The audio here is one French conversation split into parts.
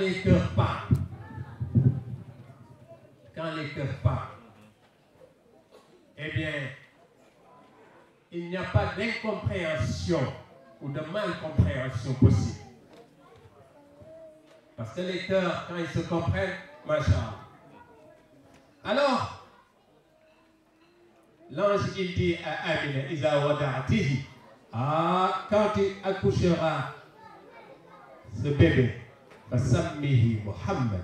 les cœurs parlent, quand les cœurs parlent, eh bien, il n'y a pas d'incompréhension ou de malcompréhension possible. Parce que les cœurs, quand ils se comprennent, machallah. Alors, l'ange, il dit à Amina, Iza wada'atihi, quand il accouchera ce bébé, fasammihi Muhammad,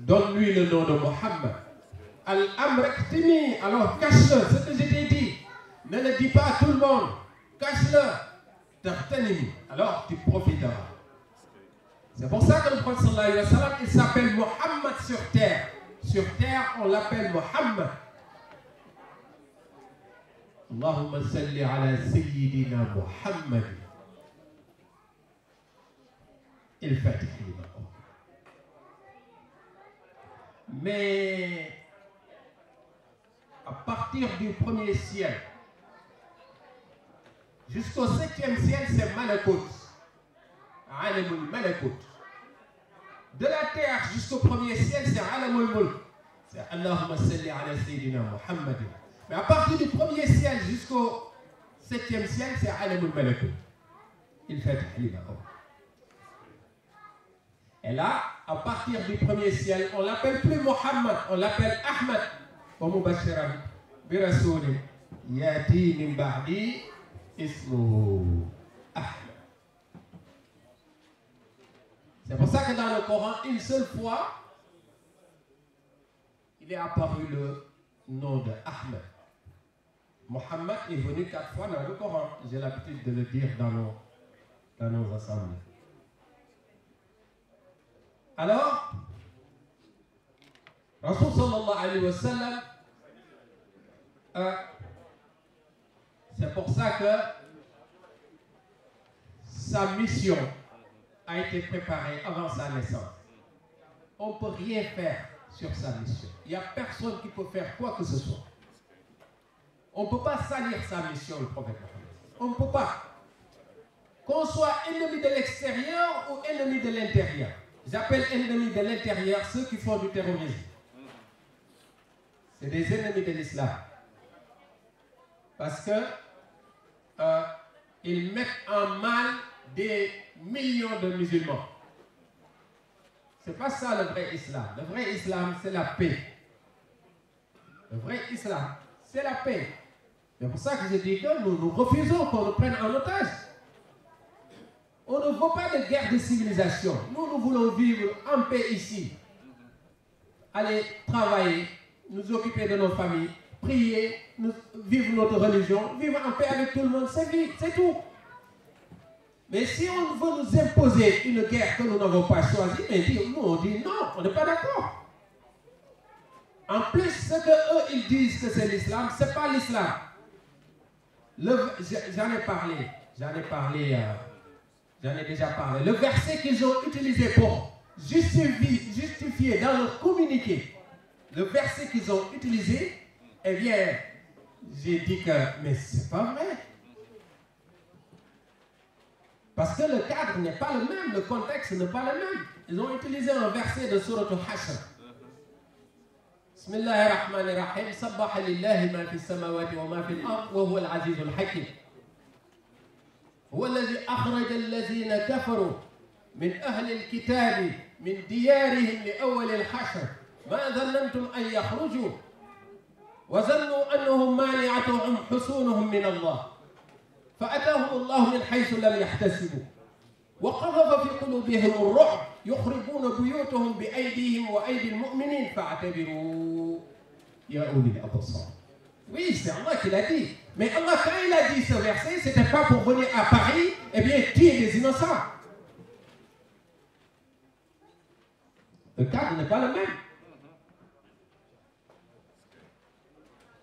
donne-lui le nom de Muhammad. Al-amraktini, alors cache-le, ce que je t'ai dit, ne le dis pas à tout le monde, cache-le, tartanimi, alors tu profiteras. C'est pour ça que le prophète sallallahu alayhi wa sallam, il s'appelle Muhammad sur terre. Sur terre, on l'appelle Muhammad. Allahumma salli ala sayyidina Muhammad. Il fatih lima. Mais à partir du premier ciel jusqu'au 7e ciel, c'est Malakut. Alamul Malakut. De la terre jusqu'au premier ciel, c'est Alamul Mulk. C'est Allahumma salli ala sayyidina Muhammad. Mais à partir du premier ciel jusqu'au 7e ciel, c'est Alamul Malakut. Il fait lima. Et là, à partir du premier ciel, on l'appelle plus Muhammad, on l'appelle Ahmad. Wa mubashiran bi rasulin yati min ba'di ismuhu Ahmad. C'est pour ça que dans le Coran, une seule fois, il est apparu le nom de Ahmed. Muhammad est venu 4 fois dans le Coran. J'ai l'habitude de le dire dans nos assemblées. Alors, Rasul sallallahu alayhi wa sallam, c'est pour ça que sa mission a été préparée avant sa naissance. On ne peut rien faire sur sa mission. Il n'y a personne qui peut faire quoi que ce soit. On ne peut pas salir sa mission, le prophète Mohammed. On ne peut pas. Qu'on soit ennemi de l'extérieur ou ennemi de l'intérieur. J'appelle ennemis de l'intérieur ceux qui font du terrorisme. C'est des ennemis de l'islam. Parce que ils mettent en mal des millions de musulmans. Ce n'est pas ça le vrai islam. Le vrai islam, c'est la paix. Le vrai islam, c'est la paix. C'est pour ça que je dis que nous refusons qu'on nous prenne en otage. On ne veut pas de guerre de civilisation. Nous voulons vivre en paix ici. Aller travailler, nous occuper de nos familles, prier, vivre notre religion, vivre en paix avec tout le monde, c'est tout. Mais si on veut nous imposer une guerre que nous n'avons pas choisie, nous on dit non, on n'est pas d'accord. En plus, ce qu'eux ils disent que c'est l'islam, ce n'est pas l'islam. J'en ai déjà parlé. Le verset qu'ils ont utilisé pour justifier dans leur communiqué, le verset qu'ils ont utilisé, eh bien, j'ai dit que, mais c'est pas vrai. Parce que le cadre n'est pas le même, le contexte n'est pas le même. Ils ont utilisé un verset de Sourate Al-Hashr. Bismillahirrahmanirrahim. Sabbaha lillahi ma fi samawati wa ma fi al-ard wa huwa al-azizul hakim. هو الذي أخرج الذين كفروا من أهل الكتاب من ديارهم لأول الحشر ما ظننتم أن يخرجوا وظنوا أنهم مانعتهم حصونهم من الله فأتاهم الله من حيث لم يحتسبوا وقذف في قلوبهم الرعب يخربون بيوتهم بأيديهم وأيدي المؤمنين فاعتبروا يا أولي الأبصار. Oui, c'est Allah qui l'a dit. Mais Allah, quand il a dit ce verset, ce n'était pas pour venir à Paris et bien tuer des innocents. Le cadre n'est pas le même.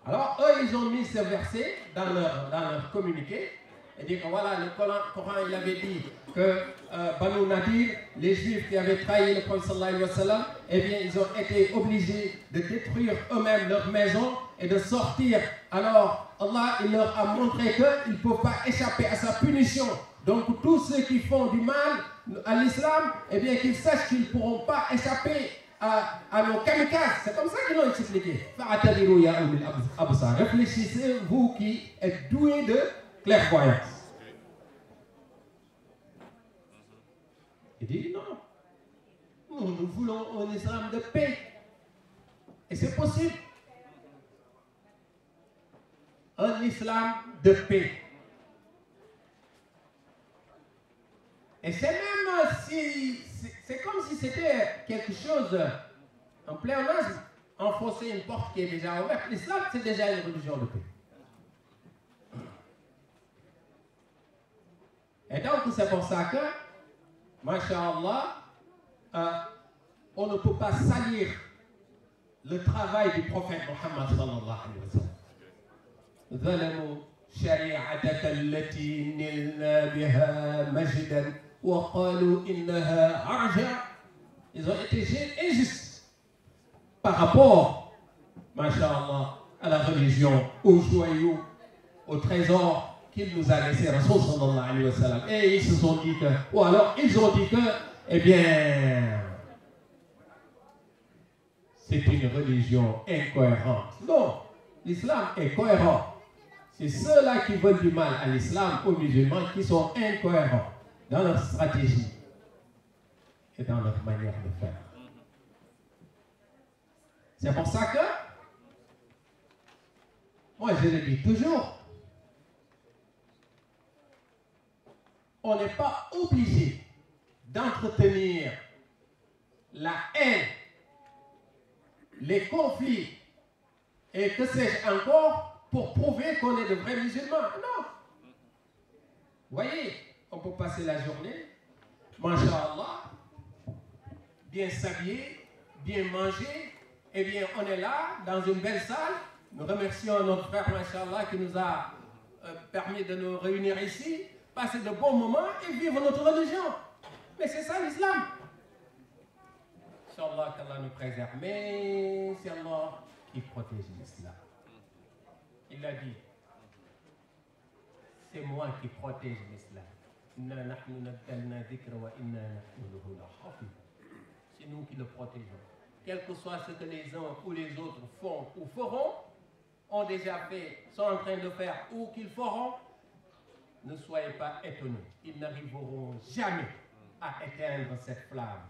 Alors, eux, ils ont mis ce verset dans leur communiqué et dit que voilà, le Coran, il avait dit que Banu Nadir, les Juifs qui avaient trahi le prophète sallallahu alayhi wa sallam, eh bien, ils ont été obligés de détruire eux-mêmes leur maison et de sortir. Alors, Allah, il leur a montré qu'ils ne peuvent pas échapper à sa punition. Donc, tous ceux qui font du mal à l'islam, eh bien, qu'ils sachent qu'ils ne pourront pas échapper à nos kamikazes. C'est comme ça qu'ils l'ont expliqué. Réfléchissez, vous qui êtes doués de clairvoyance. Il dit non. Nous voulons un islam de paix. Et c'est possible. Un islam de paix. Et c'est même si, c'est comme si c'était quelque chose, un pléonasme, enfoncer une porte qui est déjà ouverte. L'islam, c'est déjà une religion de paix. Et donc, c'est pour ça que, masha'Allah, on ne peut pas salir le travail du prophète Muhammad sallallahu alayhi wa sallam. ظلموا شريعتك التي نلنا بها مجدا وقالوا إنها أرجع. Ils ont été injustes par rapport, masha'Allah, à la religion, aux joyaux, au trésor qu'il nous a laissé Rasul sallallahu alayhi wa sallam. Et ils se sont dit que, ou alors ils ont dit que, eh bien, c'est une religion incohérente. Non, l'islam est cohérent. C'est ceux-là qui veulent du mal à l'islam, aux musulmans, qui sont incohérents dans leur stratégie et dans leur manière de faire. C'est pour ça que, moi je le dis toujours, on n'est pas obligé d'entretenir la haine, les conflits et que sais-je encore pour prouver qu'on est de vrais musulmans. Non. Vous voyez, on peut passer la journée, masha'Allah, bien s'habiller, bien manger, et bien on est là, dans une belle salle. Nous remercions notre frère, masha'Allah, qui nous a permis de nous réunir ici, passer de bons moments et vivre notre religion. Mais c'est ça l'islam. Inch'Allah, qu'Allah nous préserve. Mais c'est Allah qui protège l'islam. Il a dit, c'est moi qui protège l'islam. C'est nous qui le protégeons. Quel que soit ce que les uns ou les autres font ou feront, ont déjà fait, sont en train de faire ou qu'ils feront, ne soyez pas étonnés. Ils n'arriveront jamais à éteindre cette flamme.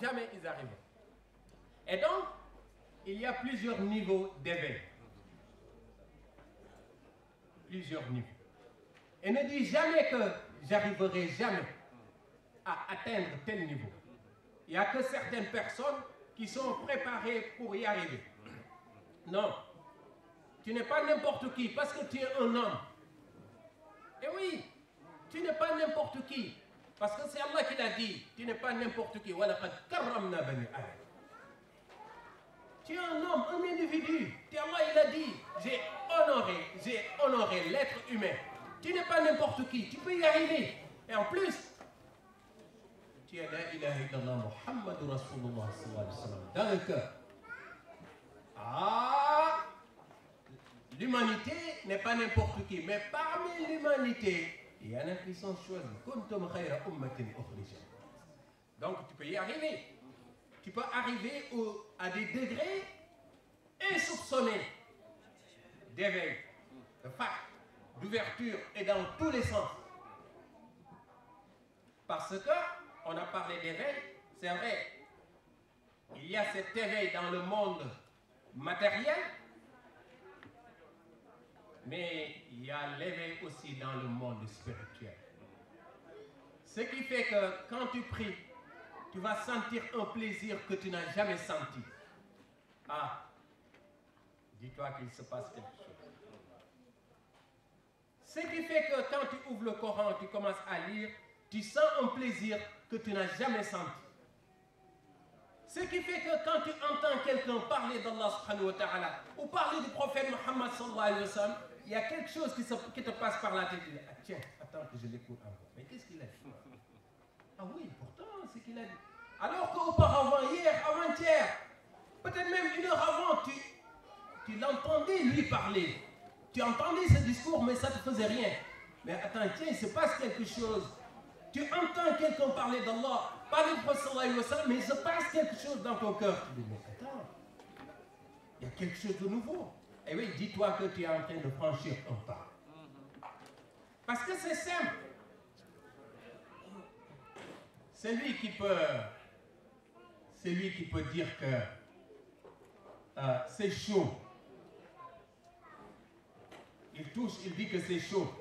Jamais ils arrivent. Et donc, il y a plusieurs niveaux d'éveil. Plusieurs niveaux. Et ne dis jamais que j'arriverai jamais à atteindre tel niveau. Il n'y a que certaines personnes qui sont préparées pour y arriver. Non. Tu n'es pas n'importe qui parce que tu es un homme. Et oui, tu n'es pas n'importe qui. Parce que c'est Allah qui l'a dit. Tu n'es pas n'importe qui. Tu es un homme, un individu. Et Allah il a dit, j'ai honoré l'être humain. Tu n'es pas n'importe qui. Tu peux y arriver. Et en plus, tu es la ilaha illallah Muhammadur Rasulullah sallallahu alayhi wa sallam dans le cœur. Ah, l'humanité n'est pas n'importe qui, mais parmi l'humanité, il y en a qui sont choisis. Donc tu peux y arriver. Tu peux arriver à des degrés insoupçonnés d'éveil, de fact, d'ouverture et dans tous les sens. Parce que, on a parlé d'éveil, c'est vrai, il y a cet éveil dans le monde matériel, mais il y a l'éveil aussi dans le monde spirituel. Ce qui fait que quand tu pries, tu vas sentir un plaisir que tu n'as jamais senti. Ah, dis-toi qu'il se passe quelque chose. Ce qui fait que quand tu ouvres le Coran, tu commences à lire, tu sens un plaisir que tu n'as jamais senti. Ce qui fait que quand tu entends quelqu'un parler d'Allah subhanahu wa ta'ala ou parler du prophète Muhammad sallallahu alayhi wa sallam, il y a quelque chose qui te passe par la tête. Tu dis, ah, tiens, attends que je l'écoute encore. Mais qu'est-ce qu'il a dit? Ah oui, pourtant, c'est qu'il a dit. Alors qu'auparavant, hier, avant-hier, peut-être même une heure avant, tu l'entendais lui parler. Tu entendais ce discours, mais ça ne te faisait rien. Mais attends, tiens, il se passe quelque chose. Tu entends quelqu'un parler d'Allah, parler du prophète sallallahu alayhi wa sallam, mais il se passe quelque chose dans ton cœur. Tu dis, mais attends, il y a quelque chose de nouveau. Et oui, dis-toi que tu es en train de franchir un pas. Parce que c'est simple. C'est lui qui peut dire que c'est chaud. Il touche, il dit que c'est chaud.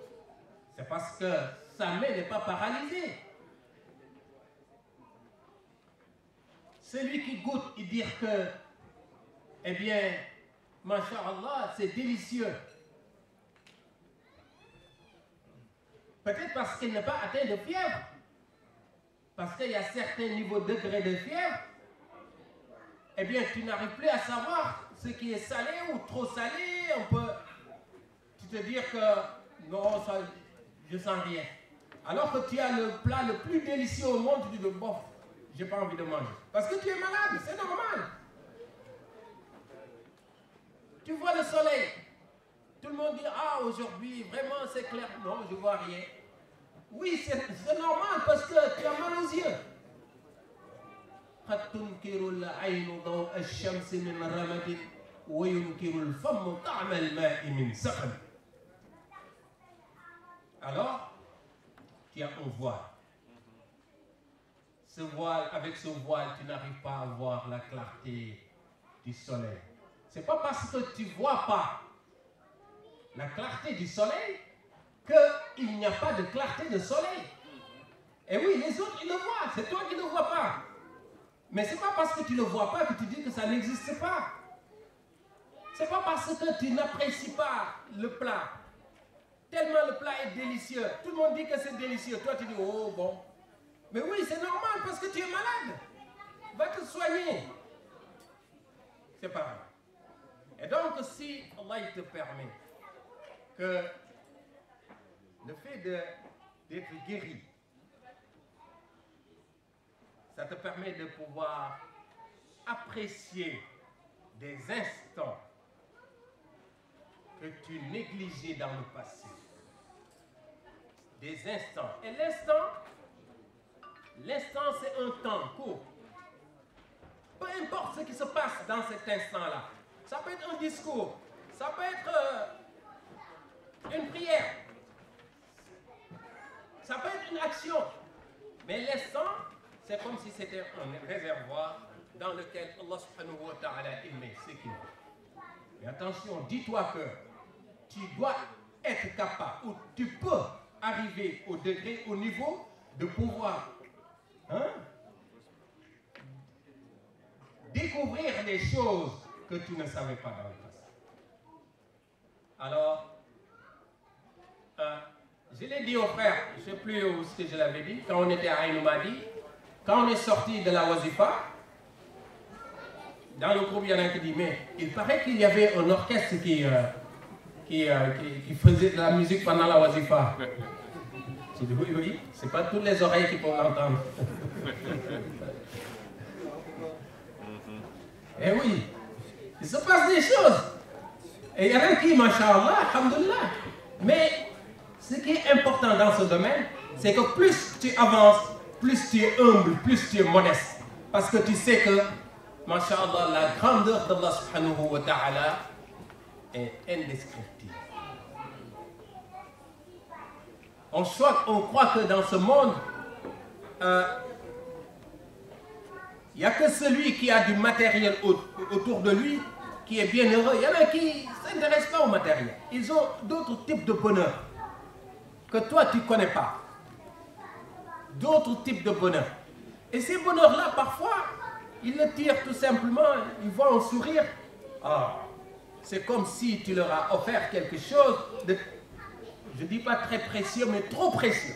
C'est parce que sa main n'est pas paralysée. Celui qui goûte, il dit que, eh bien, masha'Allah, c'est délicieux. Peut-être parce qu'il n'est pas atteint de fièvre. Parce qu'il y a certains niveaux degrés de fièvre. Eh bien, tu n'arrives plus à savoir ce qui est salé ou trop salé. On peut te dire que non, ça, je sens rien. Alors que tu as le plat le plus délicieux au monde, tu dis bon, j'ai pas envie de manger. Parce que tu es malade, c'est normal. Tu vois le soleil. Tout le monde dit, ah, aujourd'hui, vraiment, c'est clair. Non, je ne vois rien. Oui, c'est normal parce que tu as mal aux yeux. Alors, tu as un voile. Ce voile, avec ce voile, tu n'arrives pas à voir la clarté du soleil. Ce n'est pas parce que tu ne vois pas la clarté du soleil qu'il n'y a pas de clarté de soleil. Et oui, les autres, ils le voient. C'est toi qui ne le vois pas. Mais ce n'est pas parce que tu ne le vois pas que tu dis que ça n'existe pas. Ce n'est pas parce que tu n'apprécies pas le plat. Tellement le plat est délicieux. Tout le monde dit que c'est délicieux. Toi, tu dis, oh bon. Mais oui, c'est normal parce que tu es malade. Va te soigner. C'est pareil. Et donc, si Allah te permet que le fait d'être guéri, ça te permet de pouvoir apprécier des instants que tu négligeais dans le passé. Des instants. Et l'instant, c'est un temps court. Peu importe ce qui se passe dans cet instant-là. Ça peut être un discours, ça peut être une prière, ça peut être une action. Mais l'instant, c'est comme si c'était un réservoir dans lequel Allah subhanahu wa ta'ala met ce qu'il veut. Mais attention, dis-toi que tu dois être capable, ou tu peux arriver au degré, au niveau de pouvoir découvrir des choses que tu ne savais pas dans le passé. Alors, je l'ai dit aux frères, je ne sais plus où ce que je l'avais dit, quand on était à Aïn Madi, quand on est sorti de la Wazifa, dans le groupe, il y en a qui dit, mais il paraît qu'il y avait un orchestre qui faisait de la musique pendant la Wazifa. J'ai dit, oui, oui, c'est pas toutes les oreilles qui peuvent l'entendre. Eh oui, il se passe des choses. Et il y en a qui, masha'Allah, alhamdoulilah. Mais ce qui est important dans ce domaine, c'est que plus tu avances, plus tu es humble, plus tu es modeste. Parce que tu sais que, masha'Allah, la grandeur d'Allah subhanahu wa ta'ala est indescriptible. On croit que dans ce monde, il n'y a que celui qui a du matériel autour de lui qui est bien heureux. Il y en a qui ne s'intéressent pas au matériel. Ils ont d'autres types de bonheur que toi tu ne connais pas. D'autres types de bonheur. Et ces bonheurs-là, parfois, ils le tirent tout simplement, ils voient un sourire. Ah, c'est comme si tu leur as offert quelque chose de, je ne dis pas très précieux, mais trop précieux.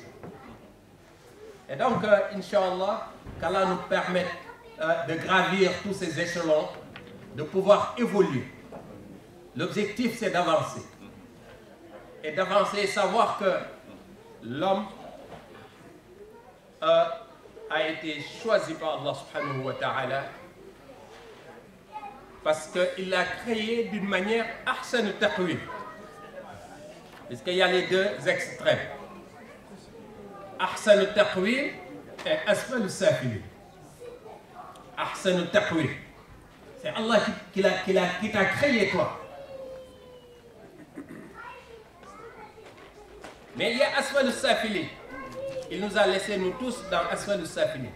Et donc, Inch'Allah, qu'Allah nous permette de gravir tous ces échelons, de pouvoir évoluer. L'objectif, c'est d'avancer. Et d'avancer et savoir que l'homme a été choisi par Allah subhanahu wa ta'ala parce qu'il l'a créé d'une manière ahsan taqwim. Puisqu'il y a les deux extrêmes. Ahsan taqwim et asfal safilin. Ahsan taqwim. C'est Allah qui t'a créé toi. Mais il y a asfal safilin. Il nous a laissé nous tous dans asfal safilin.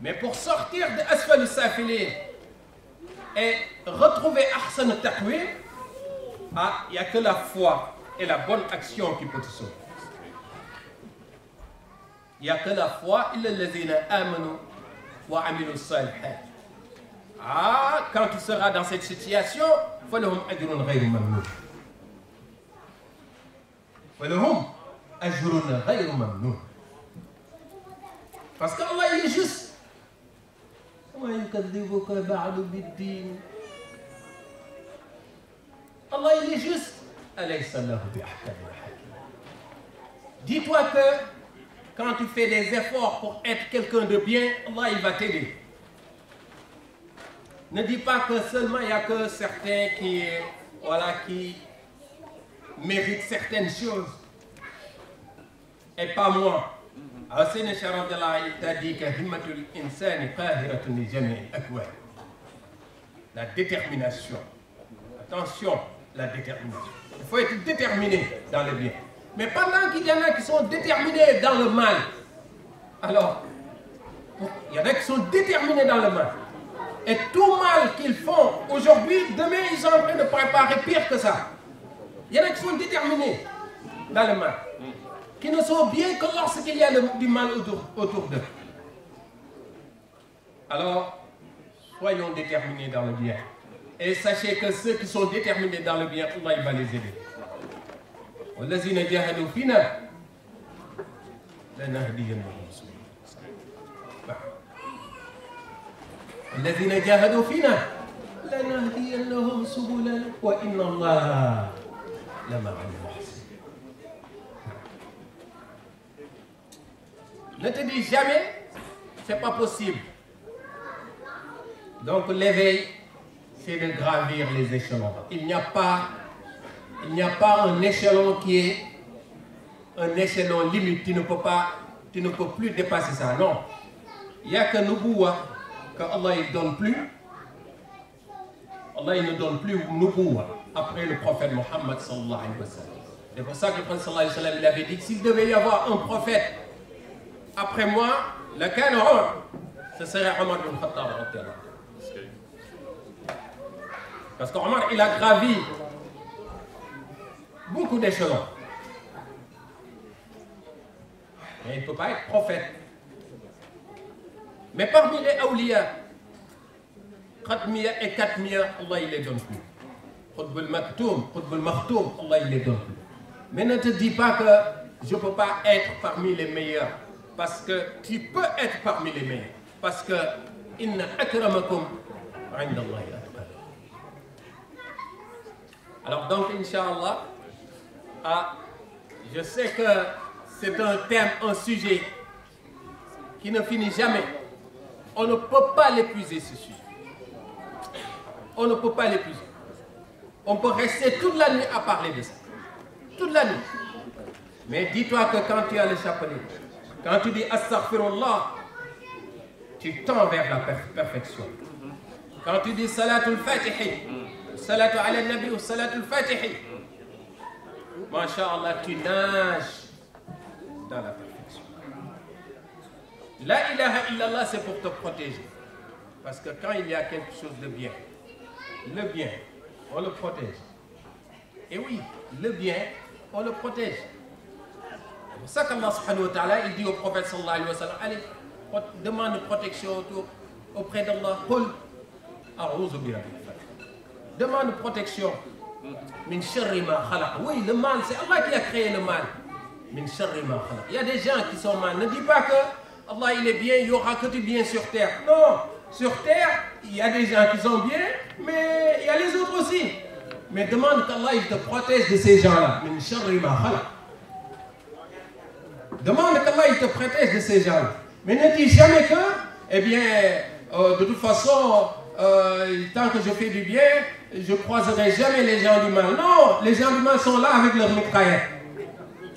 Mais pour sortir de asfal safilin et retrouver ahsan taqwim, il n'y a que la foi et la bonne action qui peut te sauver. Il n'y a que la foi. Quand tu seras dans cette situation, parce qu'Allah il est juste. Allah il est juste. Dis-toi que quand tu fais des efforts pour être quelqu'un de bien, Allah il va t'aider. Ne dis pas que seulement il n'y a que certains qui méritent certaines choses et pas moi. Alors c'est il t'a dit que la détermination. Attention, la détermination. Il faut être déterminé dans le bien. Mais pendant qu'il y en a qui sont déterminés dans le mal, alors, il y en a qui sont déterminés dans le mal. Et tout mal qu'ils font aujourd'hui, demain, ils sont en train de préparer pire que ça. Il y en a qui sont déterminés dans le mal, qui ne sont bien que lorsqu'il y a du mal autour d'eux. Alors, soyons déterminés dans le bien. Et sachez que ceux qui sont déterminés dans le bien, Allah il va les aider. وَالَّذِينَ جَاهَدُوا فِينَا لَنَهْدِيَنَّهُمْ سُبُلَنَا. الذين جاهدوا فينا لنهدينهم سبلنا وإن الله لمع المحسنين. Ne te dis jamais, c'est pas possible. Donc l'éveil, c'est de gravir les échelons. Il n'y a pas un échelon qui est un échelon limite. Tu ne peux plus dépasser ça. Non. Il n'y a que Nubuwa que Allah il donne plus. Allah il ne donne plus Nubuwa après le prophète Mohammed sallallahu alayhi wa sallam. C'est pour ça que le prophète sallallahu alayhi wa sallam il avait dit que s'il devait y avoir un prophète après moi, le Omar, ce serait Omar ibn Khattab. Parce qu'Omar il a gravi beaucoup d'échelons. Mais il ne peut pas être prophète. Mais parmi les awliya, Khatmiya et Katmiya, Allah il les donne plus. Qutb al-Maktoum, Qutb al-Makhtoum, Allah il les donne plus. Mais ne te dis pas que je ne peux pas être parmi les meilleurs. Parce que tu peux être parmi les meilleurs. Parce que inna akramakum indallahi atqakum. Alors donc, Inch'Allah, je sais que c'est un thème, un sujet qui ne finit jamais. On ne peut pas l'épuiser, ce sujet. On ne peut pas l'épuiser. On peut rester toute la nuit à parler de ça. Toute la nuit. Mais dis-toi que quand tu as le chapelet, quand tu dis Astaghfirullah, tu tends vers la perfection. Quand tu dis Salatul Fatihi, Salatu ala Nabi ou Salatul Fatihi, Masha'Allah, tu nages dans la perfection. La ilaha illallah, c'est pour te protéger. Parce que quand il y a quelque chose de bien, le bien, on le protège. Et oui, le bien, on le protège. C'est pour ça qu'Allah subhanahu wa ta'ala, il dit au prophète sallallahu alayhi wa sallam, allez, demande protection auprès d'Allah. Demande protection. Min sharri ma khalaq. Oui, le mal, c'est Allah qui a créé le mal. min sharri ma khalaq. Il y a des gens qui sont mal. Ne dis pas que Allah il est bien, il y aura que du bien sur terre. Non, sur terre, il y a des gens qui sont bien, mais il y a les autres aussi. Mais demande qu'Allah il te protège de ces gens-là. Min sharri ma khalaq. Demande qu'Allah il te protège de ces gens-là. Mais ne dis jamais que, eh bien, de toute façon, tant que je fais du bien, je ne croiserai jamais les gens du mal. Non, les gens du mal sont là avec leur mitraillette.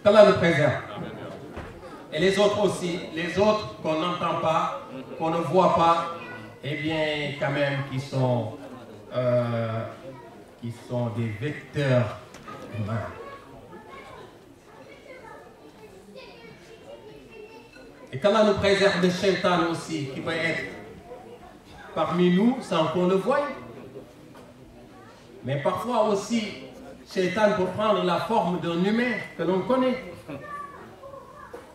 Qu'Allah nous préserve. Et les autres aussi, les autres qu'on n'entend pas, qu'on ne voit pas, eh bien, quand même, qui sont des vecteurs du mal. Et qu'Allah nous préserve de Shaitan aussi, qui peut être parmi nous sans qu'on le voie. Mais parfois aussi, Shaitan peut prendre la forme d'un humain que l'on connaît.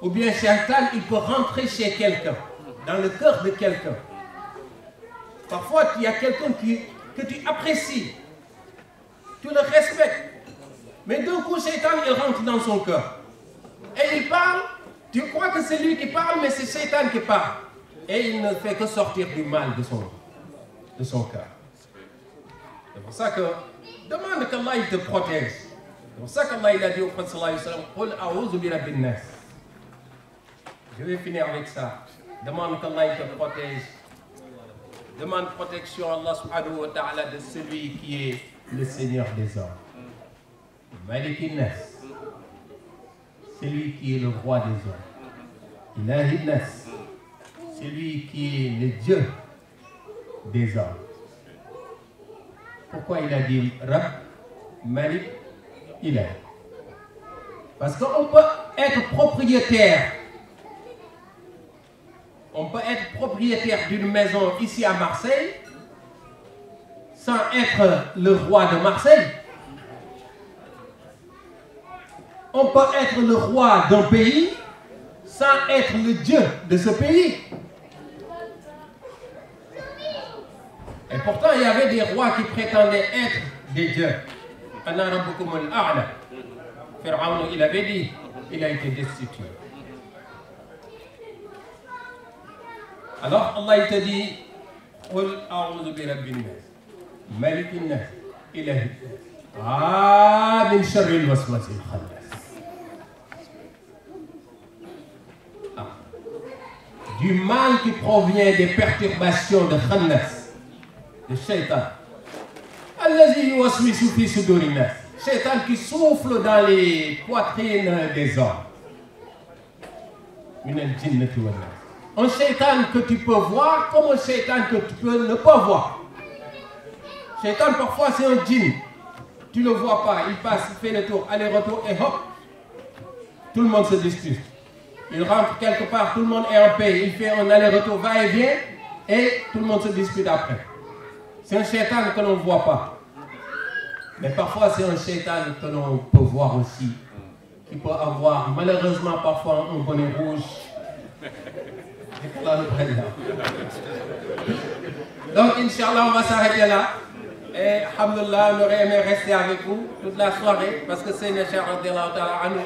Ou bien Shaitan, il peut rentrer chez quelqu'un, dans le cœur de quelqu'un. Parfois, il y a quelqu'un que tu apprécies, tu le respectes. Mais d'un coup, Shaitan, il rentre dans son cœur. Et il parle. Tu crois que c'est lui qui parle, mais c'est Shaitan qui parle. Et il ne fait que sortir du mal de son cœur. C'est pour ça que demande qu'Allah il te protège. C'est pour ça qu'Allah il a dit au prophète sallallahu alayhi wa sallam, Qul a'udhu bi rabbin nas. Je vais finir avec ça. Demande qu'Allah il te protège. Demande protection à Allah subhanahu wa ta'ala de celui qui est le Seigneur des hommes. Malikin nas. Celui qui est le roi des hommes. Ilahi nas. Celui qui est le Dieu des hommes. Pourquoi il a dit Rab, Malik, Ilahi? Parce qu'on peut être propriétaire. On peut être propriétaire d'une maison ici à Marseille sans être le roi de Marseille. On peut être le roi d'un pays sans être le Dieu de ce pays. Et pourtant, il y avait des rois qui prétendaient être des dieux. Ana rabbukum al-a'la. Pharaon, il avait dit, il a été destitué. Alors Allah il te dit, Qul a'udhu bi rabbin nas, malikin nas, ilahi nas, min sharri al-waswasil khannas. Du mal qui provient des perturbations de Khannas, de Shaitan. Allazi yuwaswisu fi sudurin nas. Shaitan qui souffle dans les poitrines des hommes. Min al-jinnati wan nas. Un Shaitan que tu peux voir comme un Shaitan que tu peux ne pas voir. Shaitan parfois c'est un djinn. Tu ne le vois pas, il passe, il fait le tour, aller-retour et hop, tout le monde se dispute. Il rentre quelque part, tout le monde est en paix, il fait un aller-retour, va-et-vient, et tout le monde se dispute après. C'est un Shaitan que l'on ne voit pas. Mais parfois c'est un Shaitan que l'on peut voir aussi, qui peut avoir malheureusement parfois un bonnet rouge. Donc Inch'Allah on va s'arrêter là. Et alhamdoulilah, on aurait aimé rester avec vous toute la soirée, parce que c'est Cheikh radiallahu ta'ala anhu.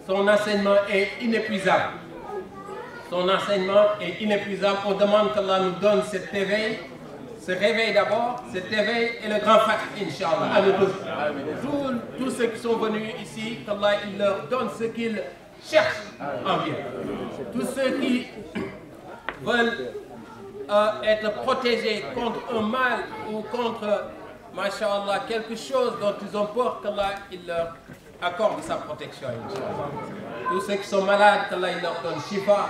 Son enseignement est inépuisable. Son enseignement est inépuisable. On demande qu'Allah nous donne cet éveil, ce réveil d'abord, cet éveil et le grand fath, Inch'Allah, à nous tous. Tous ceux qui sont venus ici, qu'Allah il leur donne ce qu'ils cherchent en bien. Tous ceux qui veulent être protégés contre un mal ou contre, masha'Allah, quelque chose dont ils ont peur, qu'Allah il leur accorde sa protection. Tous ceux qui sont malades, qu'Allah il leur donne shifa.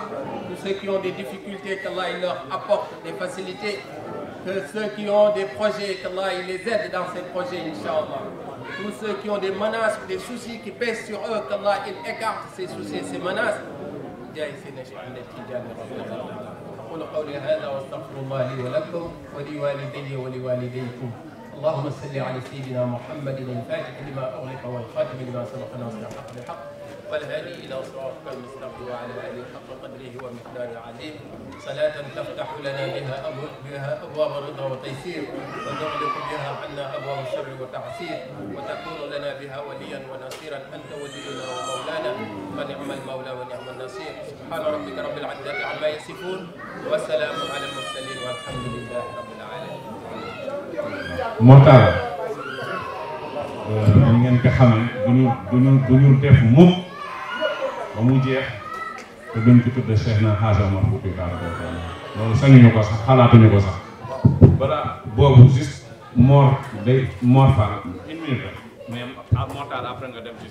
Tous ceux qui ont des difficultés, qu'Allah il leur apporte des facilités. Que ceux qui ont des projets, qu'Allah il les aide dans ces projets, Inch'Allah. Tous ceux qui ont des menaces, des soucis qui pèsent sur eux, qu'Allah il écarte ces soucis, ces menaces. أقول قولي هذا واستغفر الله لي ولكم ولوالدي ولوالديكم. اللهم صل على سيدنا محمد الفاتح لما أغلق والخاتم لما سبق ناصر الحق بالحق والهادي إلى صراطك المستقيم وعلى آله حق قدره ومقداره العظيم صلاة تفتح لنا بها أبواب الرضا والتيسير وتغلق بها عنا أبواب الشر والتعسير وتكون لنا بها وليا ونصيرا أنت ولينا ومولانا فنعم المولى ونعم النصير سبحان ربك رب العزة عما يصفون وسلام على المرسلين والحمد لله رب العالمين. Mortala ni ngeen ko xamee duñu def mukk ba mu jeex te duñ ci tudde Cheikh na Hadj Omar Fouti Tall loolu sañuñu ko sax xalaatuñu ko sax balaa boobu juste Mor Fall une minute mais Mortala après nga dem ci